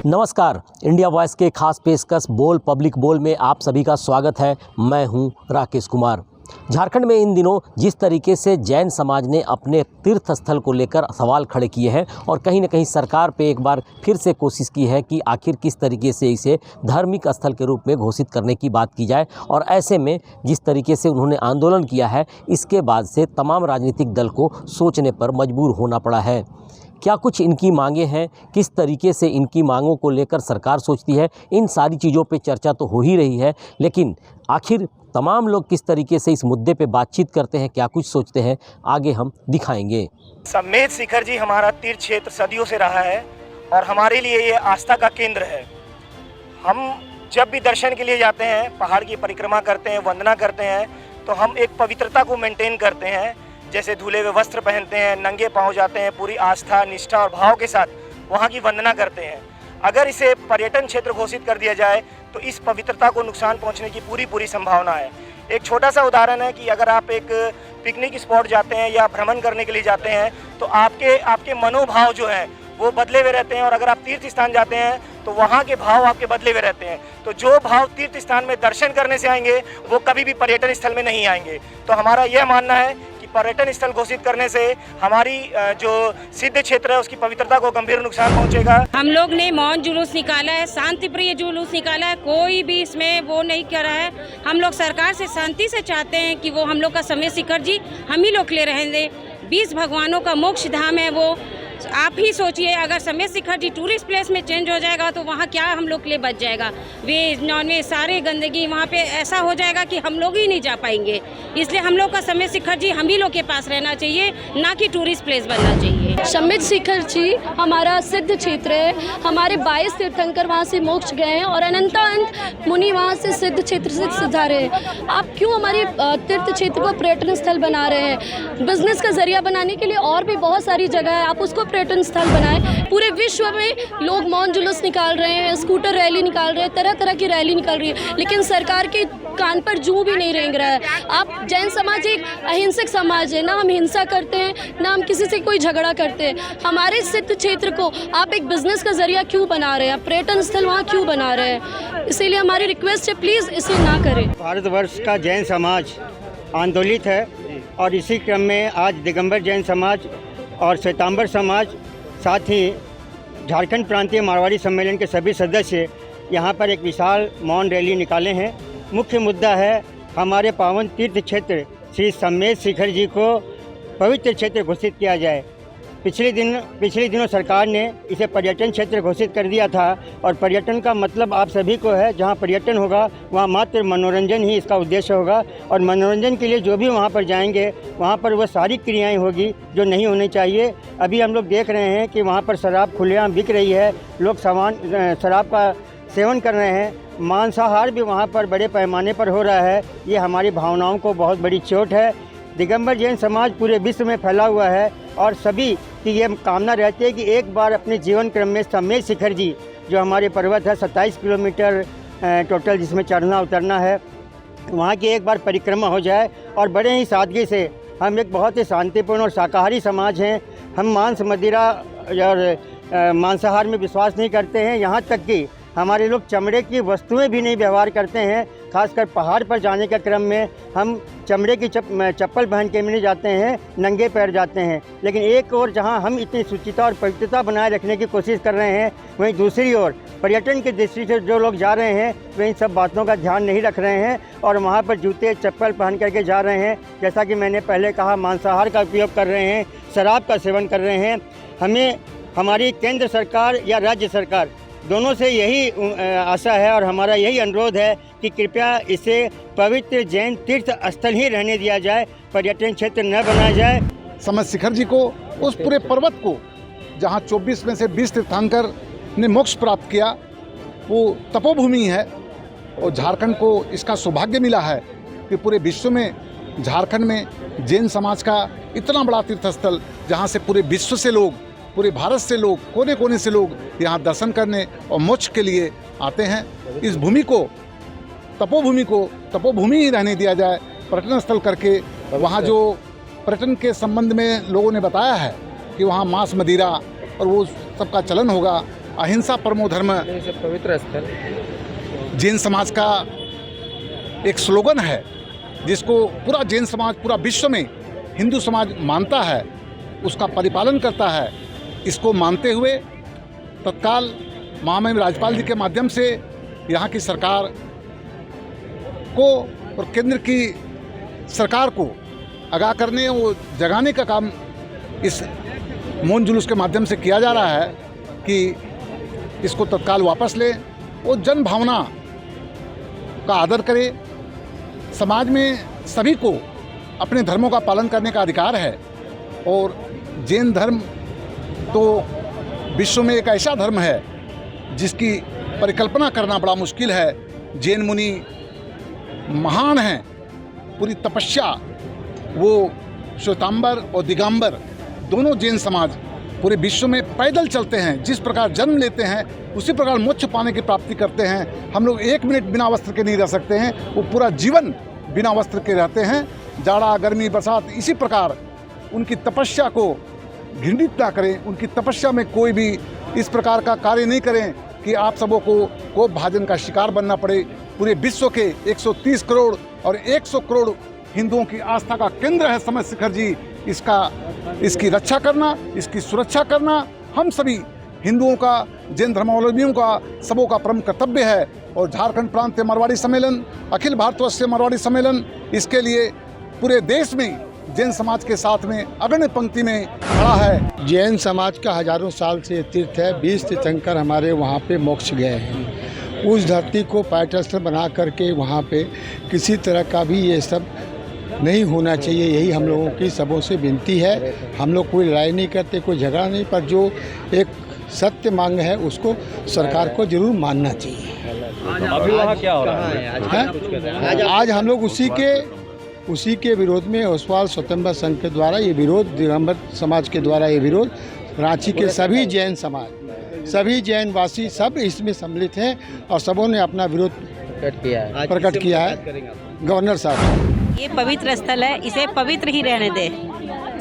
नमस्कार, India voice के खास पेशकश बोल पब्लिक बोल में आप सभी का स्वागत है। मैं हूं राकेश कुमार। झारखंड में इन दिनों जिस तरीके से जैन समाज ने अपने तीर्थ स्थल को लेकर सवाल खड़े किए हैं और कहीं न कहीं सरकार पे एक बार फिर से कोशिश की है कि आखिर किस तरीके से इसे धार्मिक स्थल के रूप में घोषित करने की बात की जाए, और ऐसे में जिस तरीके से उन्होंने आंदोलन किया है, इसके बाद से तमाम राजनीतिक दल को सोचने पर मजबूर होना पड़ा है। क्या कुछ इनकी मांगें हैं, किस तरीके से इनकी मांगों को लेकर सरकार सोचती है, इन सारी चीज़ों पे चर्चा तो हो ही रही है, लेकिन आखिर तमाम लोग किस तरीके से इस मुद्दे पे बातचीत करते हैं, क्या कुछ सोचते हैं, आगे हम दिखाएंगे। सम्मेद शिखर जी हमारा तीर्थ क्षेत्र सदियों से रहा है और हमारे लिए ये आस्था का केंद्र है। हम जब भी दर्शन के लिए जाते हैं, पहाड़ की परिक्रमा करते हैं, वंदना करते हैं, तो हम एक पवित्रता को मेंटेन करते हैं। जैसे धुले हुए वस्त्र पहनते हैं, नंगे पांव जाते हैं, पूरी आस्था, निष्ठा और भाव के साथ वहाँ की वंदना करते हैं। अगर इसे पर्यटन क्षेत्र घोषित कर दिया जाए तो इस पवित्रता को नुकसान पहुँचने की पूरी संभावना है। एक छोटा सा उदाहरण है कि अगर आप एक पिकनिक स्पॉट जाते हैं या भ्रमण करने के लिए जाते हैं तो आपके मनोभाव जो हैं वो बदले हुए रहते हैं, और अगर आप तीर्थ स्थान जाते हैं तो वहाँ के भाव आपके बदले हुए रहते हैं। तो जो भाव तीर्थ स्थान में दर्शन करने से आएंगे वो कभी भी पर्यटन स्थल में नहीं आएंगे। तो हमारा यह मानना है कि पर्यटन स्थल घोषित करने से हमारी जो सिद्ध क्षेत्र है उसकी पवित्रता को गंभीर नुकसान पहुंचेगा। हम लोग ने मौन जुलूस निकाला है, शांति प्रिय जुलूस निकाला है, कोई भी इसमें वो नहीं कर रहा है। हम लोग सरकार से शांति से चाहते हैं कि वो हम लोग का सम्मेद शिखर जी हम ही लोग ले रहें दें। 20 भगवानों का मोक्ष धाम है वो। आप ही सोचिए, अगर सम्मेद शिखर जी टूरिस्ट प्लेस में चेंज हो जाएगा तो वहाँ क्या हम लोग के लिए बच जाएगा। वेज नॉन वेज सारे गंदगी वहाँ पे ऐसा हो जाएगा कि हम लोग ही नहीं जा पाएंगे। इसलिए हम लोग का सम्मेद शिखर जी हम ही लोग के पास रहना चाहिए, ना कि टूरिस्ट प्लेस बनना चाहिए। सम्मेद शिखर जी हमारा सिद्ध क्षेत्र है। हमारे 22 तीर्थंकर वहाँ से मोक्ष गए हैं और अनंत मुनि वहाँ से सिद्ध क्षेत्र से सुधारे हैं। आप क्यों हमारे तीर्थ क्षेत्र को पर्यटन स्थल बना रहे हैं? बिजनेस का जरिया बनाने के लिए और भी बहुत सारी जगह है, आप उसको पर्यटन स्थल बनाएं। पूरे विश्व में लोग मौन जुलूस निकाल रहे हैं, स्कूटर रैली निकाल रहे हैं, तरह तरह की रैली निकाल रही है, लेकिन सरकार के कान पर जूं भी नहीं रेंग रहा है। आप जैन समाज एक अहिंसक समाज है, ना हम हिंसा करते हैं, ना हम किसी से कोई झगड़ा करते हैं। हमारे सिद्ध क्षेत्र को आप एक बिजनेस का जरिया क्यों बना रहे हैं? पर्यटन स्थल वहाँ क्यों बना रहे हैं? इसीलिए हमारी रिक्वेस्ट है, प्लीज़ इसे ना करें। भारतवर्ष का जैन समाज आंदोलित है और इसी क्रम में आज दिगंबर जैन समाज और श्वेतांबर समाज, साथ ही झारखंड प्रांतीय मारवाड़ी सम्मेलन के सभी सदस्य यहाँ पर एक विशाल मौन रैली निकाले हैं। मुख्य मुद्दा है हमारे पावन तीर्थ क्षेत्र श्री सम्मेद शिखर जी को पवित्र क्षेत्र घोषित किया जाए। पिछले दिनों सरकार ने इसे पर्यटन क्षेत्र घोषित कर दिया था, और पर्यटन का मतलब आप सभी को है, जहाँ पर्यटन होगा वहाँ मात्र मनोरंजन ही इसका उद्देश्य होगा, और मनोरंजन के लिए जो भी वहाँ पर जाएंगे वहाँ पर वह सारी क्रियाएं होगी जो नहीं होनी चाहिए। अभी हम लोग देख रहे हैं कि वहाँ पर शराब खुलेआम बिक रही है, लोग शराब का सेवन कर रहे हैं, मांसाहार भी वहाँ पर बड़े पैमाने पर हो रहा है। ये हमारी भावनाओं को बहुत बड़ी चोट है। दिगंबर जैन समाज पूरे विश्व में फैला हुआ है और सभी की ये कामना रहती है कि एक बार अपने जीवन क्रम में सम्मेद शिखर जी, जो हमारे पर्वत है 27 किलोमीटर टोटल, जिसमें चढ़ना उतरना है, वहाँ की एक बार परिक्रमा हो जाए। और बड़े ही सादगी से, हम एक बहुत ही शांतिपूर्ण और शाकाहारी समाज हैं। हम मांस, मदिरा और मांसाहार में विश्वास नहीं करते हैं। यहाँ तक कि हमारे लोग चमड़े की वस्तुएं भी नहीं व्यवहार करते हैं। खासकर पहाड़ पर जाने के क्रम में हम चमड़े की चप्पल पहन के नहीं जाते हैं, नंगे पैर जाते हैं। लेकिन एक ओर जहां हम इतनी शुचिता और पवित्रता बनाए रखने की कोशिश कर रहे हैं, वहीं दूसरी ओर पर्यटन की दृष्टि से जो लोग जा रहे हैं वे इन सब बातों का ध्यान नहीं रख रहे हैं और वहां पर जूते चप्पल पहन करके जा रहे हैं। जैसा कि मैंने पहले कहा, मांसाहार का उपयोग कर रहे हैं, शराब का सेवन कर रहे हैं। हमें हमारी केंद्र सरकार या राज्य सरकार दोनों से यही आशा है और हमारा यही अनुरोध है कि कृपया इसे पवित्र जैन तीर्थ स्थल ही रहने दिया जाए, पर्यटन क्षेत्र न बनाया जाए। सम्मेद शिखर जी को, उस पूरे पर्वत को जहां 24 में से 20 तीर्थंकर ने मोक्ष प्राप्त किया, वो तपोभूमि है और झारखंड को इसका सौभाग्य मिला है कि पूरे विश्व में झारखंड में जैन समाज का इतना बड़ा तीर्थस्थल, जहाँ से पूरे विश्व से लोग, पूरे भारत से लोग, कोने कोने से लोग यहाँ दर्शन करने और मोक्ष के लिए आते हैं। इस भूमि को, तपोभूमि ही रहने दिया जाए, पर्यटन स्थल करके। वहाँ जो पर्यटन के संबंध में लोगों ने बताया है कि वहाँ मांस, मदिरा और वो सबका चलन होगा, अहिंसा परमो धर्म पवित्र स्थल जैन समाज का एक स्लोगन है, जिसको पूरा जैन समाज, पूरा विश्व में हिंदू समाज मानता है, उसका परिपालन करता है। इसको मानते हुए तत्काल महामहिम राज्यपाल जी के माध्यम से यहाँ की सरकार को और केंद्र की सरकार को आगाह करने और जगाने का काम इस मौन जुलूस के माध्यम से किया जा रहा है कि इसको तत्काल वापस ले और जन भावना का आदर करे। समाज में सभी को अपने धर्मों का पालन करने का अधिकार है और जैन धर्म तो विश्व में एक ऐसा धर्म है जिसकी परिकल्पना करना बड़ा मुश्किल है। जैन मुनि महान हैं, पूरी तपस्या, वो श्वेतांबर और दिगंबर दोनों जैन समाज पूरे विश्व में पैदल चलते हैं। जिस प्रकार जन्म लेते हैं उसी प्रकार मोक्ष पाने की प्राप्ति करते हैं। हम लोग एक मिनट बिना वस्त्र के नहीं रह सकते हैं, वो पूरा जीवन बिना वस्त्र के रहते हैं। जाड़ा, गर्मी, बरसात, इसी प्रकार उनकी तपस्या को घृणित ना करें, उनकी तपस्या में कोई भी इस प्रकार का कार्य नहीं करें कि आप सबों को भाजन का शिकार बनना पड़े। पूरे विश्व के 130 करोड़ और 100 करोड़ हिंदुओं की आस्था का केंद्र है समय शिखर जी। इसकी रक्षा करना, इसकी सुरक्षा करना हम सभी हिंदुओं का, जैन धर्मावलंबियों का, सबों का परम कर्तव्य है। और झारखंड प्रांतीय मारवाड़ी सम्मेलन, अखिल भारतवर्षीय मारवाड़ी सम्मेलन, इसके लिए पूरे देश में जैन समाज के साथ में अग्रणी पंक्ति में खड़ा है। जैन समाज का हजारों साल से तीर्थ है। 20 तीर्थंकर हमारे वहाँ पे मोक्ष गए हैं। उस धरती को पर्यटन स्थल बना करके वहाँ पे किसी तरह का भी ये सब नहीं होना चाहिए। यही हम लोगों की सबों से विनती है। हम लोग कोई लड़ाई नहीं करते, कोई झगड़ा नहीं, पर जो एक सत्य मांग है उसको सरकार को जरूर मानना चाहिए। अभी वहाँ क्या हो रहा है? आज हम लोग उसी के विरोध में ओसवाल स्वतंत्र संघ के द्वारा ये विरोध, दिगंबर समाज के द्वारा ये विरोध, रांची के सभी जैन समाज, सभी जैन वासी सब इसमें सम्मिलित हैं और सबों ने अपना विरोध प्रकट किया है। गवर्नर साहब, ये पवित्र स्थल है, इसे पवित्र ही रहने दे,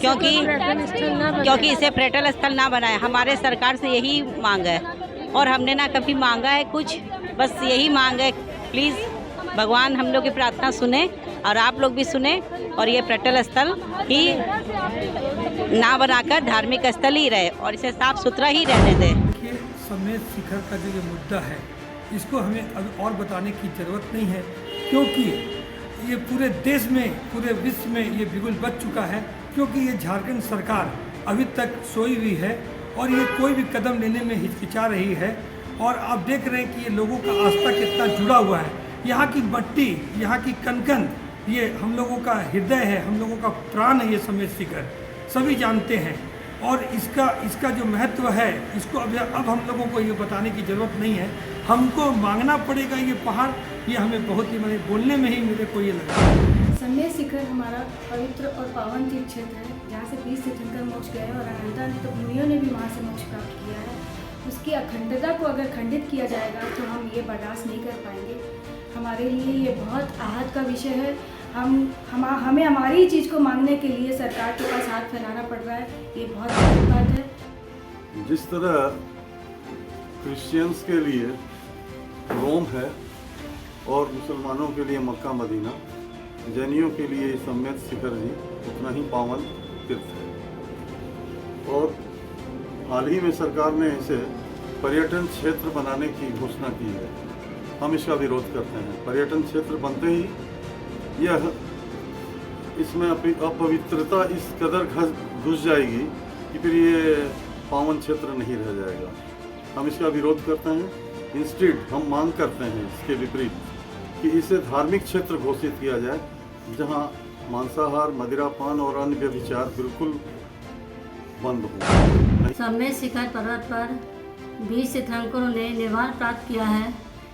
क्योंकि इसे पर्यटन स्थल ना बनाए। हमारे सरकार से यही मांग है और हमने ना कभी मांगा है कुछ, बस यही मांग है। प्लीज़ भगवान हम लोग की प्रार्थना सुने और आप लोग भी सुने और ये पर्यटन स्थल ही ना बनाकर धार्मिक स्थल ही रहे और इसे साफ सुथरा ही रहने दें। समय शिखर का जो ये मुद्दा है, इसको हमें अब और बताने की ज़रूरत नहीं है, क्योंकि ये पूरे देश में, पूरे विश्व में ये बिगुल बच चुका है। क्योंकि ये झारखंड सरकार अभी तक सोई हुई है और ये कोई भी कदम लेने में हिचकिचा रही है। और आप देख रहे हैं कि ये लोगों का आस्था कितना जुड़ा हुआ है। यहाँ की मट्टी, यहाँ की कनकन, ये हम लोगों का हृदय है, हम लोगों का प्राण है। ये समय शिखर सभी जानते हैं और इसका जो महत्व है, इसको अब हम लोगों को ये बताने की ज़रूरत नहीं है। हमको मांगना पड़ेगा ये पहाड़। ये हमें बहुत ही, मैंने बोलने में ही मेरे को ये लगा। समय शिखर हमारा पवित्र और पावन तीर्थ क्षेत्र है, जहाँ से 20 तीर्थंकर मोक्ष गए और अनंत मुनियों ने भी वहाँ से मोक्ष प्राप्त किया है। उसकी अखंडता को अगर खंडित किया जाएगा तो हम ये बर्दाश्त नहीं कर पाएंगे। हमारे लिए ये बहुत आहत का विषय है। हमें हमारी चीज़ को मांगने के लिए सरकार के पास हाथ फैलाना पड़ रहा है। ये बहुत बड़ी बात है। जिस तरह क्रिश्चियंस के लिए रोम है और मुसलमानों के लिए मक्का मदीना, जैनियों के लिए सम्यक शिखर जी उतना ही पावन तीर्थ है। और हाल ही में सरकार ने इसे पर्यटन क्षेत्र बनाने की घोषणा की है। हम इसका विरोध करते हैं। पर्यटन क्षेत्र बनते ही यह इसमें अपवित्रता इस कदर घुस जाएगी कि फिर ये पावन क्षेत्र नहीं रह जाएगा। हम इसका विरोध करते हैं। इंस्टेड हम मांग करते हैं इसके विपरीत कि इसे धार्मिक क्षेत्र घोषित किया जाए, जहां मांसाहार, मदिरापान और अन्य व्यभिचार बिल्कुल बंद हो। समय शिखर पर्वत पर 20 तीर्थंकरों ने निर्वाण प्राप्त किया है।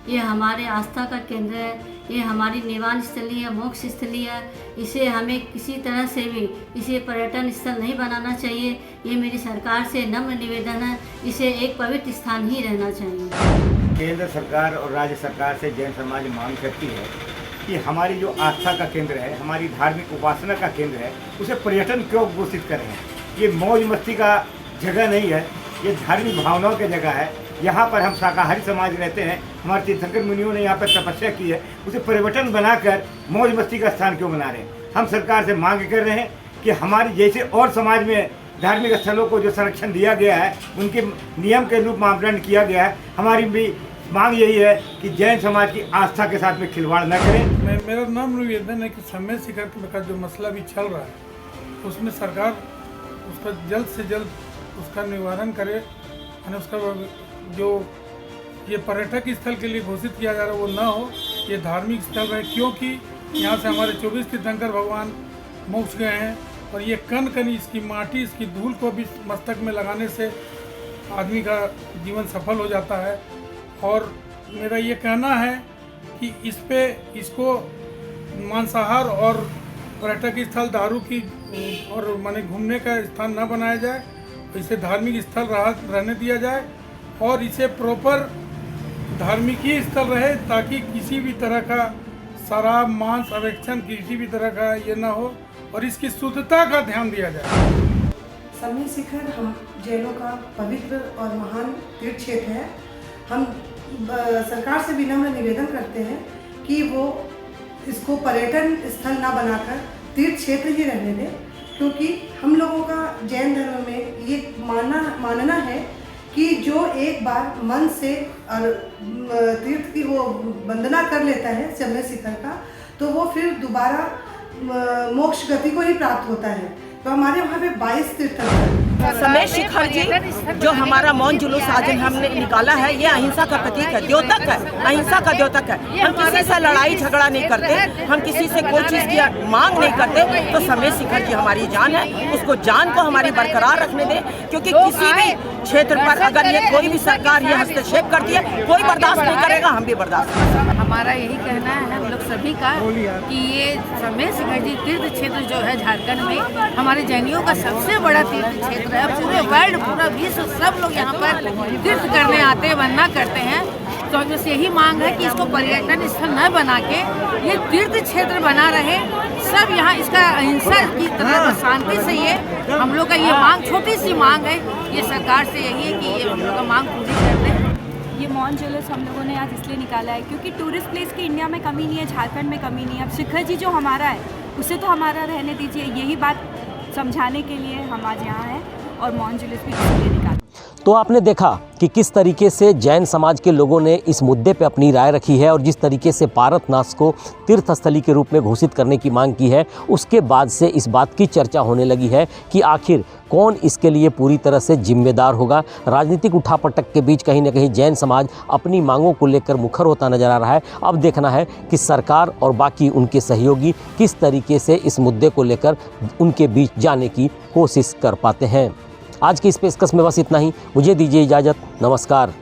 ये हमारे आस्था का केंद्र है, ये हमारी निवान स्थली है, मोक्ष स्थली है। इसे हमें किसी तरह से भी इसे पर्यटन स्थल नहीं बनाना चाहिए। ये मेरी सरकार से नम्र निवेदन है, इसे एक पवित्र स्थान ही रहना चाहिए। केंद्र सरकार और राज्य सरकार से जैन समाज मांग करती है कि हमारी जो आस्था का केंद्र है, हमारी धार्मिक उपासना का केंद्र है, उसे पर्यटन क्यों घोषित करें। ये मौज मस्ती का जगह नहीं है, ये धार्मिक भावनाओं की जगह है। यहाँ पर हम शाकाहारी समाज रहते हैं, हमारे तीर्थंकर मुनियों ने यहाँ पर तपस्या की है, उसे परिवर्तन बनाकर मौज मस्ती का स्थान क्यों बना रहे हैं। हम सरकार से मांग कर रहे हैं कि हमारी जैसे और समाज में धार्मिक स्थलों को जो संरक्षण दिया गया है, उनके नियम के अनुरूप मापदंड किया गया है, हमारी भी मांग यही है कि जैन समाज की आस्था के साथ में खिलवाड़ न करें। मेरा नाम निवेदन है कि समय शिखर का जो मसला भी चल रहा है उसमें सरकार उसका जल्द से जल्द उसका निवारण करे, यानी उसका जो ये पर्यटक स्थल के लिए घोषित किया जा रहा है वो ना हो, ये धार्मिक स्थल रहे, क्योंकि यहाँ से हमारे 24 तीर्थंकर भगवान मोक्ष गए हैं और ये कण कण इसकी माटी, इसकी धूल को भी मस्तक में लगाने से आदमी का जीवन सफल हो जाता है। और मेरा ये कहना है कि इसको मांसाहार और पर्यटक स्थल, दारू की और माने घूमने का स्थान न बनाया जाए, इसे धार्मिक स्थल रहने दिया जाए और इसे प्रॉपर धार्मिक ही स्थल रहे, ताकि किसी भी तरह का शराब, मांस, अवेक्षण किसी भी तरह का ये ना हो और इसकी शुद्धता का ध्यान दिया जाए। समय शिखर हम जैनों का पवित्र और महान तीर्थ क्षेत्र है। हम सरकार से विनम्र निवेदन करते हैं कि वो इसको पर्यटन स्थल ना बनाकर तीर्थ क्षेत्र ही रहने दें, क्योंकि हम लोगों का जैन धर्म में ये मानना है कि जो एक बार मन से तीर्थ की वो वंदना कर लेता है समय शिखर का, तो वो फिर दोबारा मोक्ष गति को ही प्राप्त होता है। तो हमारे वहाँ पे 22 तीर्थंकर समय शिखर जी जो हमारा मौन जुलूस आज हमने निकाला है, ये अहिंसा का प्रतीक है, द्योतक है, अहिंसा का द्योतक है। हम किसी से लड़ाई झगड़ा नहीं करते, हम किसी से कोई चीज़ की मांग नहीं करते। तो समय शिखर जी हमारी जान है, उसको जान को हमारी बरकरार रखने दें, क्योंकि किसी भी क्षेत्र पर अगर ये कोई भी सरकार ये हस्तक्षेप करती है, कोई बर्दाश्त नहीं करेगा, हम भी बर्दाश्त नहीं करेंगे। हमारा यही कहना है हम लोग सभी का कि ये समय शिखर जी तीर्थ क्षेत्र जो है झारखंड में हमारे जैनियों का सबसे बड़ा तीर्थ क्षेत्र है। पूरे वर्ल्ड, पूरा विश्व सब लोग यहाँ पर तीर्थ करने आते हैं, वंदना करते हैं। तो हम बस यही मांग है कि इसको पर्यटन स्थल न बना के ये तीर्थ क्षेत्र बना रहे, सब यहाँ इसका अहिंसा की तरह शांति से ये हम लोग का ये मांग, छोटी सी मांग है, ये सरकार से यही है कि ये हम लोग का मांग पूरी कर दें। ये मौन जुलूस हम लोगों ने आज इसलिए निकाला है क्योंकि टूरिस्ट प्लेस की इंडिया में कमी नहीं है, झारखंड में कमी नहीं है। अब शिखर जी जो हमारा है उसे तो हमारा रहने दीजिए, यही बात समझाने के लिए हम आज यहाँ हैं और मौन जुलूस भी इसलिए निकाला। तो आपने देखा कि किस तरीके से जैन समाज के लोगों ने इस मुद्दे पे अपनी राय रखी है और जिस तरीके से पारसनाथ को तीर्थस्थली के रूप में घोषित करने की मांग की है, उसके बाद से इस बात की चर्चा होने लगी है कि आखिर कौन इसके लिए पूरी तरह से जिम्मेदार होगा। राजनीतिक उठापटक के बीच कहीं ना कहीं जैन समाज अपनी मांगों को लेकर मुखर होता नजर आ रहा है। अब देखना है कि सरकार और बाकी उनके सहयोगी किस तरीके से इस मुद्दे को लेकर उनके बीच जाने की कोशिश कर पाते हैं। आज की इस पेशकश में बस इतना ही। मुझे दीजिए इजाज़त। नमस्कार।